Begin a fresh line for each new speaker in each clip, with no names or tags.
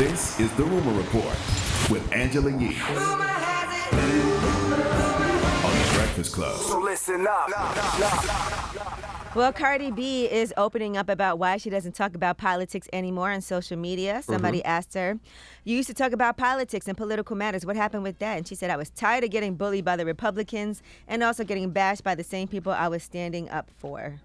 This is The Rumor Report with Angela Yee on The Breakfast Club.
So listen up.
Well, Cardi B is opening up about why she doesn't talk about politics anymore on social media. Somebody asked her, "You used to talk about politics and political matters. What happened with that?" And she said, "I was tired of getting bullied by the Republicans and also getting bashed by the same people I was standing up for."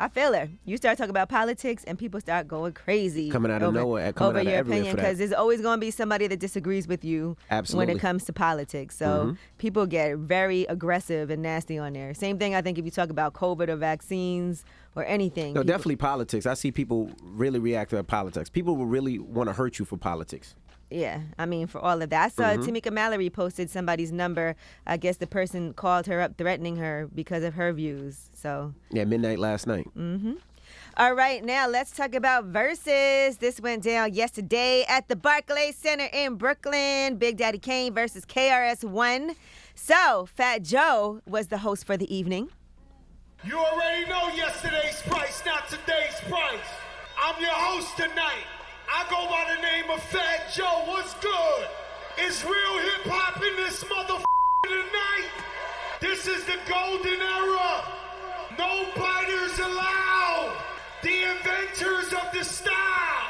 I feel her. You start talking about politics and people start going crazy.
Coming out of nowhere, coming
over
out of
your
everywhere
opinion,
for that.
because there's always going to be somebody that disagrees with you
Absolutely.
when it comes to politics. So people get very aggressive and nasty on there. Same thing, I think, if you talk about COVID or vaccines or anything.
No, definitely politics. I see people really react to politics. People will really want to hurt you for politics.
Yeah, I mean, for all of that. I saw Tamika Mallory posted somebody's number. I guess the person called her up threatening her because of her views. So
Yeah, midnight last night.
all right, now let's talk about Versus. This went down yesterday at the Barclays Center in Brooklyn. Big Daddy Kane versus KRS-One. So Fat Joe was the host for the evening.
You already know yesterday's price, not today's price. I'm your host tonight. I go by the name of Fat Joe. What's good? It's real hip-hop in this motherfucker tonight. This is the golden era. No biters allowed. The inventors of the style.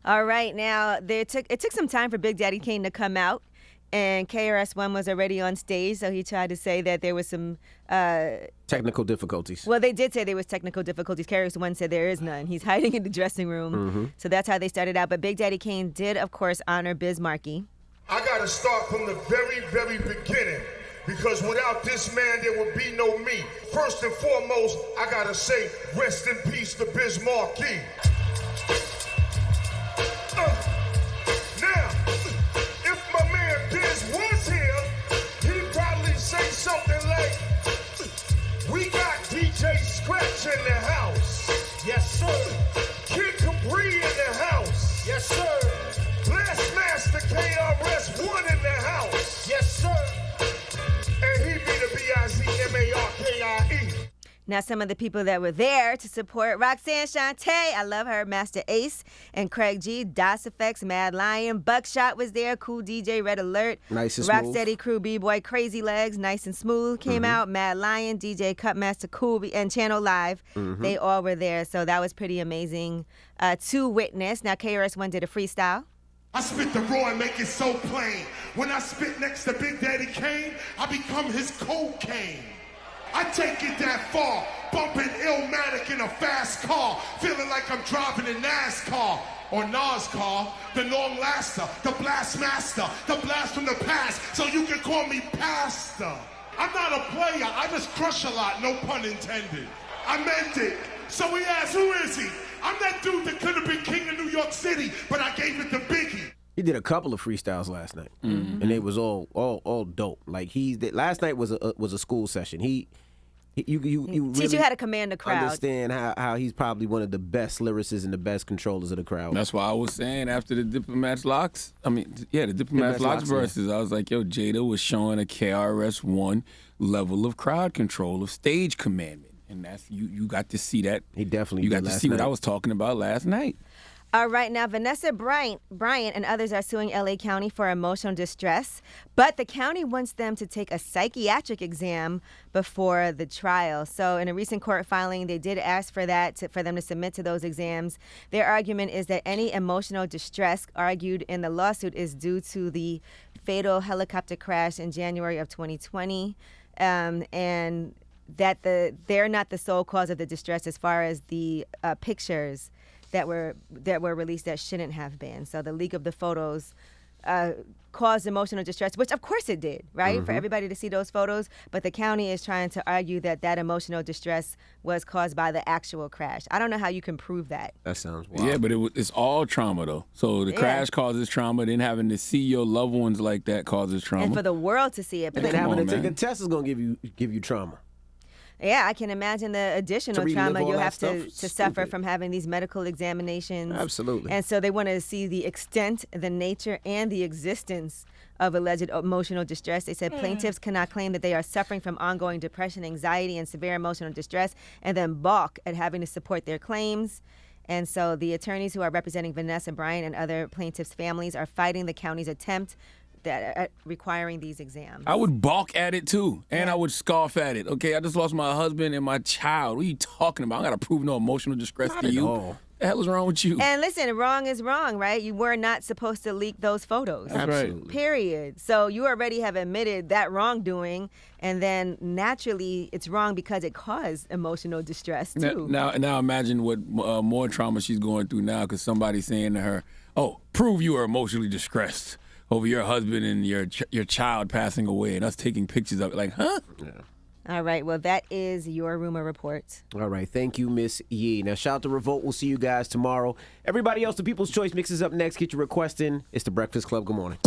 All right, now it took some time for Big Daddy Kane to come out, and KRS-One was already on stage, so he tried to say that there was some
Technical difficulties.
well, they did say there was technical difficulties. KRS-One said there is none. He's hiding in the dressing room. So that's how they started out. But Big Daddy Kane did, of course, honor Biz Markie.
I gotta start from the very, very beginning, because without this man, there would be no me. First and foremost, I gotta say, rest in peace to Biz Markie. Now, if my man Biz was here, he'd probably say something like, "We got DJ Scratch in the house." Yes, sir. Kid Capri in the house. Yes, sir. Blastmaster KRS-One in the house. Yes, sir. And he be the BIZMARKIE.
Now, some of the people that were there to support Roxanne Shante, I love her, Master Ace, and Craig G, DOS Effects, Mad Lion, Buckshot was there, Cool DJ, Red Alert,
Nice and smooth.
Rocksteady Crew, B-Boy, Crazy Legs, Nice and Smooth came out, Mad Lion, DJ Cutmaster, Cool, and Channel Live. They all were there, so that was pretty amazing to witness. Now, KRS-One did a freestyle.
I spit the raw and make it so plain. When I spit next to Big Daddy Kane, I become his cocaine. I take it that far, bumping Illmatic in a fast car, feeling like I'm driving a NASCAR or NASCAR, the long laster, the blast master, the blast from the past, so you can call me Pastor. I'm not a player, I just crush a lot, no pun intended. I meant it. So he asked, who is he? I'm that dude that could have been king of New York City, but I gave it to Biggie.
He did a couple of freestyles last night, and it was all dope. Like last night was a school session. You
Teach
really
you how to command the crowd.
understand how he's probably one of the best lyricists and the best controllers of the crowd.
That's why I was saying after the Diplomats Locks, the Diplomats Locks verses, I was like, yo, Jada was showing a KRS-One level of crowd control, of stage commandment. And that's you got to see that.
He definitely
You
did
got to
last
see what
night.
I was talking about last night.
All right, now Vanessa Bryant and others are suing LA County for emotional distress, but the county wants them to take a psychiatric exam before the trial. So in a recent court filing, they did ask for that, for them to submit to those exams. Their argument is that any emotional distress argued in the lawsuit is due to the fatal helicopter crash in January of 2020, and that they're not the sole cause of the distress as far as the pictures that were released that shouldn't have been. So the leak of the photos caused emotional distress, which of course it did, right? For everybody to see those photos. But the county is trying to argue that emotional distress was caused by the actual crash. I don't know how you can prove that.
That sounds wild.
Yeah, but it's all trauma, though. So the crash causes trauma. Then having to see your loved ones like that causes trauma.
And for the world to see it.
And then
Come
having
on,
to take
man.
a test is gonna give you trauma.
Yeah, I can imagine the additional
relive
trauma
all
you'll
that
have to
stuff,
suffer
stupid.
from having these medical examinations.
Absolutely.
And so they want to see the extent, the nature, and the existence of alleged emotional distress. They said plaintiffs cannot claim that they are suffering from ongoing depression, anxiety, and severe emotional distress, and then balk at having to support their claims. And so the attorneys who are representing Vanessa Bryant and other plaintiffs' families are fighting the county's attempt at requiring these exams.
I would balk at it too, and I would scoff at it. Okay, I just lost my husband and my child. What are you talking about? I gotta prove no emotional distress to you.
all.
The hell is wrong with you?
And listen, wrong is wrong, right? You were not supposed to leak those photos.
That's right.
Absolutely.
Period. So you already have admitted that wrongdoing, and then naturally it's wrong because it caused emotional distress too.
Now imagine what more trauma she's going through now because somebody's saying to her, "Oh, prove you are emotionally distressed over your husband and your child passing away and us taking pictures of it." Like, huh?
Yeah.
All right. Well, that is your rumor report.
All right. Thank you, Miss Yee. Now, shout out to Revolt. We'll see you guys tomorrow. Everybody else, the People's Choice Mix is up next. Get your request in. It's the Breakfast Club. Good morning.